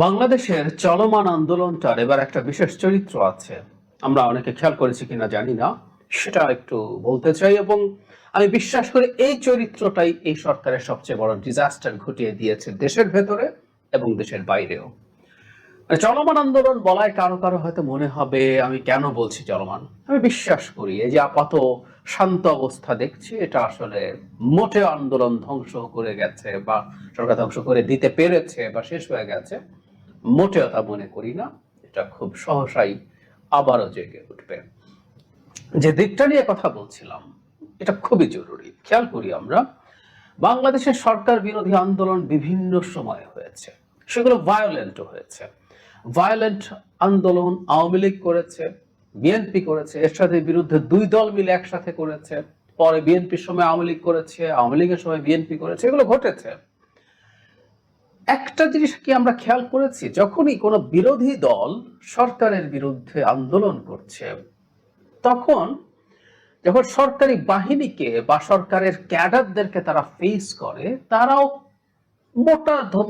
বাংলাদেশের চলমান আন্দোলনটার এবার একটা বিশেষ চরিত্র আছে। আমরা অনেকে খেয়াল করেছি কিনা জানি না, সেটা একটু বলতে চাই। এবং আমি বিশ্বাস করি এই চরিত্রটাই এই সরকারের সবচেয়ে বড় ডিজাস্টার ঘটিয়ে দিয়েছে দেশের ভেতরে এবং দেশের বাইরেও। মানে চলমান আন্দোলন বলায় কারো কারো হয়তো মনে হবে আমি কেন বলছি চলমান। আমি বিশ্বাস করি এই যে আপাত শান্ত অবস্থা দেখছি, এটা আসলে মোটেও আন্দোলন ধ্বংস করে গেছে বা সরকার ধ্বংস করে দিতে পেরেছে বা শেষ হয়ে গেছে, মোটেও তা মনে করি না। এটা খুব সহসাই আবারও জেগে উঠবে। যে দিকটা নিয়ে কথা বলছিলাম এটা খুবই জরুরি। খেয়াল করি আমরা, বাংলাদেশের সরকার বিরোধী আন্দোলন বিভিন্ন সময় হয়েছে, সেগুলো ভায়োলেন্টও হয়েছে। ভায়োলেন্ট আন্দোলন আওয়ামী লীগ করেছে, বিএনপি করেছে, এর সাথে বিরুদ্ধে দুই দল মিলে একসাথে করেছে, পরে বিএনপির সময় আওয়ামী লীগ করেছে, আওয়ামী লীগের সময় বিএনপি করেছে, এগুলো ঘটেছে। একটা জিনিস কি আমরা খেয়াল করেছি, যখনই কোনো বিরোধী দল সরকারের বিরুদ্ধে আন্দোলন করছে, তখন যখন সরকারি বাহিনীকে বা সরকারের ক্যাডারদেরকে তারা ফেস করে, তারাও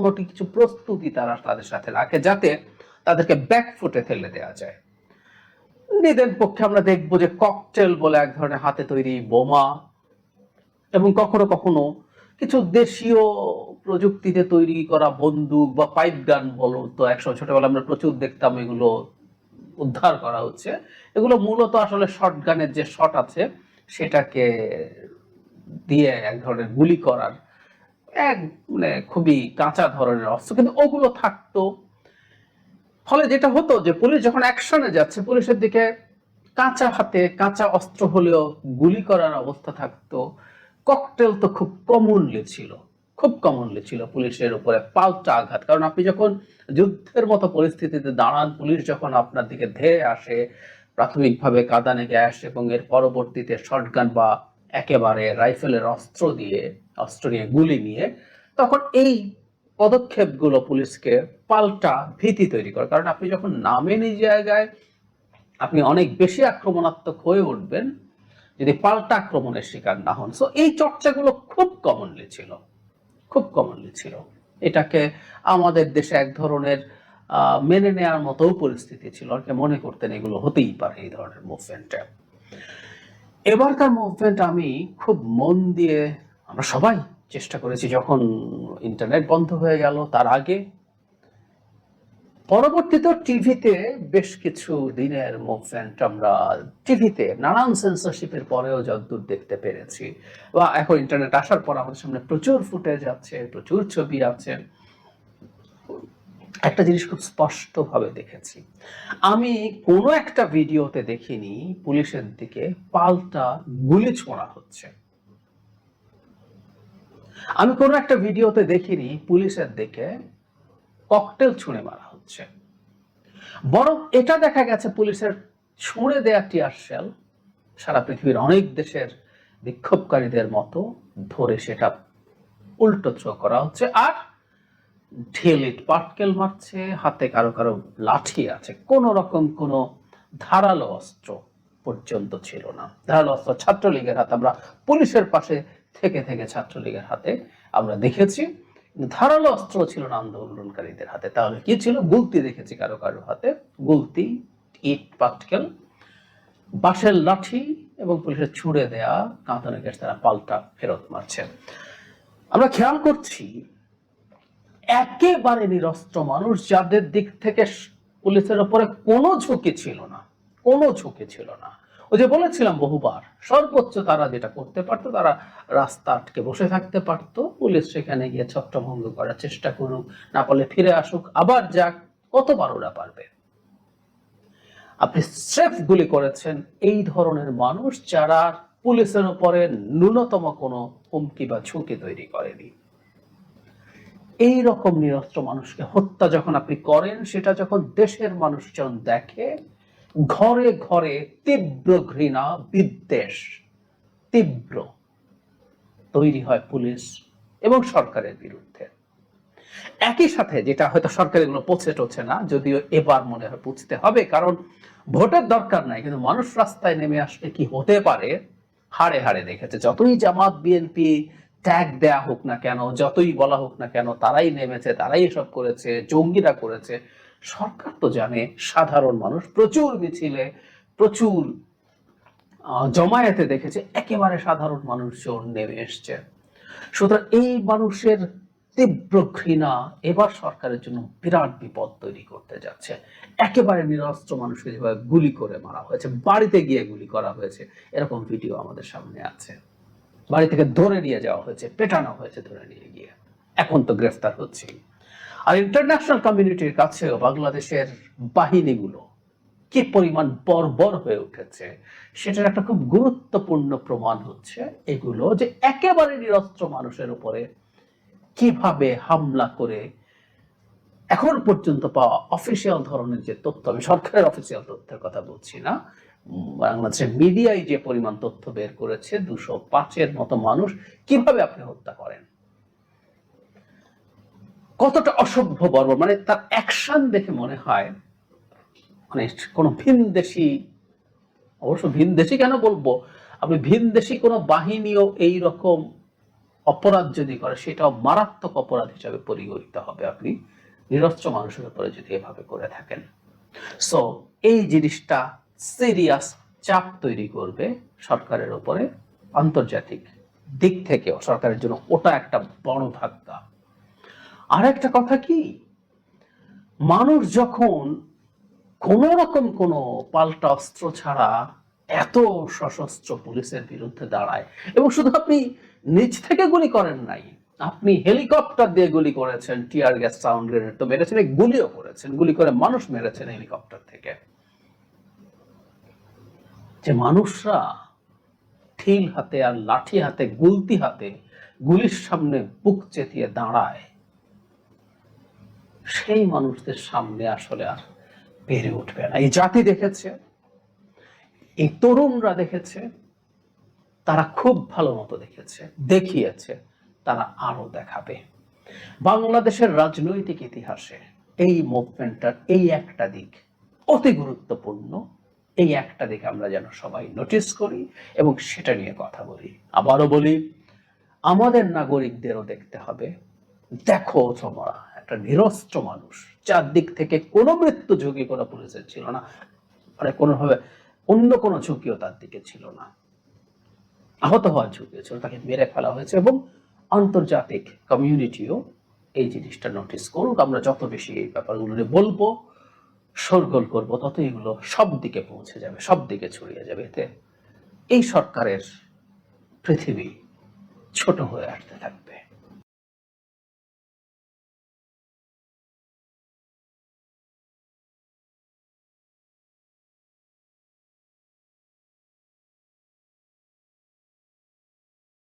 মোটি কিছু প্রস্তুতি তারা তাদের সাথে রাখে যাতে তাদেরকে ব্যাকফুটে ফেলে দেওয়া যায়। নিদেন পক্ষে আমরা দেখবো যে ককটেল বলে এক ধরনের হাতে তৈরি বোমা, এবং কখনো কখনো কিছু দেশীয় প্রযুক্তিতে তৈরি করা বন্দুক বা পাইপ গান বলো তো, একসময় ছোটবেলা আমরা প্রচুর দেখতাম, এগুলো উদ্ধার করা হচ্ছে। এগুলো মূলত আসলে শর্ট গানের যে শট আছে সেটাকে দিয়ে এক ধরনের গুলি করার এক মানে খুবই কাঁচা ধরনের অস্ত্র, কিন্তু ওগুলো থাকতো। ফলে যেটা হতো যে পুলিশ যখন অ্যাকশনে যাচ্ছে, পুলিশের দিকে কাঁচা হাতে কাঁচা অস্ত্র হলেও গুলি করার অবস্থা থাকতো। ককটেল তো খুব কমনলি ছিল, খুব কমনলি ছিল পুলিশের উপরে পাল্টা আঘাত। কারণ আপনি যখন যুদ্ধের মতো পরিস্থিতিতে দাঁড়ান, পুলিশ যখন আপনার দিকে ধেয়ে আসে, প্রাথমিকভাবে কাঁদানে গ্যাস এবং এর পরবর্তীতে শটগান বা একেবারে রাইফেলের অস্ত্র নিয়ে গুলি নিয়ে, তখন এই পদক্ষেপগুলো পুলিশকে পাল্টা ভীতি তৈরি করে। কারণ আপনি যখন নামেন এই জায়গায়, আপনি অনেক বেশি আক্রমণাত্মক হয়ে উঠবেন যদি পাল্টা আক্রমণের শিকার না হন। সো এই চর্চাগুলো খুব কমনলি ছিল, খুব কমনলি ছিল। এটাকে আমাদের দেশে এক ধরনের মেনে নেওয়ার মতো পরিস্থিতি ছিল, আর মনে করতেন এগুলো হতেই পারে এই ধরনের মুভমেন্টে। এবারকার মুভমেন্ট আমি খুব মন দিয়ে, আমরা সবাই চেষ্টা করেছি, যখন ইন্টারনেট বন্ধ হয়ে গেল তার আগে, পরবর্তীতে টিভিতে বেশ কিছু দিনের মুভমেন্ট আমরা টিভিতে নানান সেন্সরশিপের পরেও যতদূর দেখতে পেরেছি, বা এখন ইন্টারনেট আসার পর আমাদের সামনে প্রচুর ফুটেজ আছে, প্রচুর ছবি আছে। একটা জিনিস খুব স্পষ্ট ভাবে দেখেছি, আমি কোনো একটা ভিডিওতে দেখিনি পুলিশের দিকে পাল্টা গুলি ছোড়া হচ্ছে। আমি কোনো একটা ভিডিওতে দেখিনি পুলিশের দিকে ককটেল ছুঁড়ে মারা হচ্ছে। বরং এটা দেখা গেছে পুলিশের ছুঁড়ে দেয়া টিয়ার শেল সারা পৃথিবীর অনেক দেশের বিক্ষোভকারীদের মতো ধরে সেটা উল্টো থ্রো করা হচ্ছে, আর ঢিল পাটকেল মারছে, হাতে কারো কারো লাঠি আছে। কোন রকম কোনো ধারালো অস্ত্র পর্যন্ত ছিল না। ধারালো অস্ত্র ছাত্রলীগের হাতে, আমরা পুলিশের পাশে থেকে থেকে ছাত্রলীগের হাতে আমরা দেখেছি, ধারালো অস্ত্র ছিল না আন্দোলনকারীদের হাতে। তাহলে কি ছিল? গুলতি দেখেছি কারো কারো হাতে, গুলতি, ইট পাটকেল, বাঁশের লাঠি এবং পুলিশের ছুড়ে দেয়া কাঁদানে গ্যাস তারা পাল্টা ফেরত মারছে। আমরা খেয়াল করছি একেবারে নিরস্ত্র মানুষ, যাদের দিক থেকে পুলিশের উপরে কোনো ঝুঁকি ছিল না, কোনো ঝুঁকি ছিল না। ওই যে বলেছিলাম বহুবার, সর্বোচ্চ তারা যেটা করতে পারতো, তারা রাস্তা আটকে বসে থাকতে পারতো, পুলিশ সেখানে গিয়ে ছত্রভঙ্গ করার চেষ্টা করুক, না পারলে ফিরে আসুক, আবার যাক, কতবার ওরা পারবে। আপনি স্রেফ গুলি করেছেন এই ধরনের মানুষ যারা পুলিশের উপরে ন্যূনতম কোনো হুমকি বা ঝুঁকি তৈরি করেনি। এই রকম নিরস্ত্র মানুষকে হত্যা যখন আপনি করেন, সেটা যখন দেশের মানুষজন দেখে, ঘরে ঘরে তীব্র ঘৃণা বিদ্বেষ তীব্র তৈরি হয় পুলিশ এবং সরকারের বিরুদ্ধে। একই সাথে যেটা হয়তো সরকার এগুলো পৌঁছে টছে না, যদিও এবার মনে হয় বুঝতে হবে, কারণ ভোটের দরকার নাই, কিন্তু মানুষ রাস্তায় নেমে আসলে কি হতে পারে হাড়ে হাড়ে দেখেছে। যতই জামাত বিএনপি ট্যাগ দেয়া হোক না কেন, যতই বলা হোক না কেন, তারাই নেমেছে, তারাই এসব করেছে, জঙ্গিরা করেছে, সরকার তো জানে সাধারণ মানুষ প্রচুর মিছিলে, প্রচুর জমায়েতে দেখেছে একেবারে সাধারণ মানুষজন নেমে এসছে। সুতরাং এই মানুষের তীব্র ঘৃণা এবার সরকারের জন্য বিরাট বিপদ তৈরি করতে যাচ্ছে। একেবারে নিরস্ত্র মানুষকে যেভাবে গুলি করে মারা হয়েছে, বাড়িতে গিয়ে গুলি করা হয়েছে, এরকম ভিডিও আমাদের সামনে আছে। বাড়ি থেকে ধরে নিয়ে যাওয়া হয়েছে, পেটানো হয়েছে ধরে নিয়ে গিয়ে, এখন তো গ্রেফতার হচ্ছে। আর ইন্টারন্যাশনাল কমিউনিটির কাছেও বাংলাদেশের বাহিনীগুলো কি পরিমাণ বর্বর হয়ে উঠেছে সেটার একটা খুব গুরুত্বপূর্ণ প্রমাণ হচ্ছে এগুলো, যে একেবারে নিরস্ত্র মানুষের উপরে কিভাবে হামলা করে এখন পর্যন্ত পাওয়া অফিসিয়াল ধরনের যে তথ্য, আমি সরকারের অফিসিয়াল তথ্যের কথা বলছি না, বাংলাদেশের মিডিয়ায় যে পরিমাণ তথ্য বের করেছে, 205-এর মতো মানুষ কিভাবে আপনি হত্যা করেন, কতটা অসভ্য বর্বর। মানে তার অ্যাকশন দেখে মনে হয় মানে কোন ভিনদেশী, অবশ্য ভিনদেশী কেন বলবো, আপনি ভিনদেশী কোনো বাহিনীও এই রকম অপরাধ যদি করে সেটাও মারাত্মক অপরাধ হিসাবে পরিগণিত হবে আপনি নিরস্ত্র মানুষের উপরে যদি এভাবে করে থাকেন। সো এই জিনিসটা সিরিয়াস চাপ তৈরি করবে সরকারের উপরে, আন্তর্জাতিক দিক থেকেও সরকারের জন্য ওটা একটা বড় ধাক্কা। আর একটা কথা কি, মানুষ যখন কোন রকম কোনো পাল্টা অস্ত্র ছাড়া এত সশস্ত্র পুলিশের বিরুদ্ধে দাঁড়ায়, এবং শুধু আপনি নিচ থেকে গুলি করেন নাই, আপনি হেলিকপ্টার দিয়ে গুলি করেছেন, টিয়ার গ্যাস, সাউন্ড গ্রেনেড তো মেরেছেন, গুলিও করেছেন, গুলি করে মানুষ মেরেছেন হেলিকপ্টার থেকে। যে মানুষরা ঠিল হাতে আর লাঠি হাতে, গুলতি হাতে গুলির সামনে বুক চেতিয়ে দাঁড়ায়, সেই মানুষদের সামনে আসলে আর পেরে উঠবে না। এই জাতি দেখেছে, এই তরুণরা দেখেছে, তারা খুব ভালো মতো দেখেছে, দেখিয়েছে, তারা আরো দেখাবে। বাংলাদেশের রাজনৈতিক ইতিহাসে এই মুভমেন্টটার এই একটা দিক অতি গুরুত্বপূর্ণ, এই একটা দিক আমরা যেন সবাই নোটিস করি এবং সেটা নিয়ে কথা বলি। আবারও বলি, আমাদের নাগরিকদেরও দেখতে হবে, দেখো তোমরা একটা নিরস্ত্র মানুষ, চারদিক থেকে কোনো মৃত্যু ঝুঁকি কোনো পুলিশের ছিল না, মানে কোনোভাবে অন্য কোনো ঝুঁকিও তার দিকে ছিল না, আহত হওয়ার ঝুঁকি ছিল, তাকে মেরে ফেলা হয়েছে। এবং আন্তর্জাতিক কমিউনিটিও এই জিনিসটা নোটিস করুক। আমরা যত বেশি এই ব্যাপারগুলো নিয়ে বলবো, শোরগোল করবো, তত এগুলো সব দিকে পৌঁছে যাবে, সব দিকে ছড়িয়ে যাবে। এতে এই সরকারের পৃথিবী ছোট হয়ে আসতে থাকবে।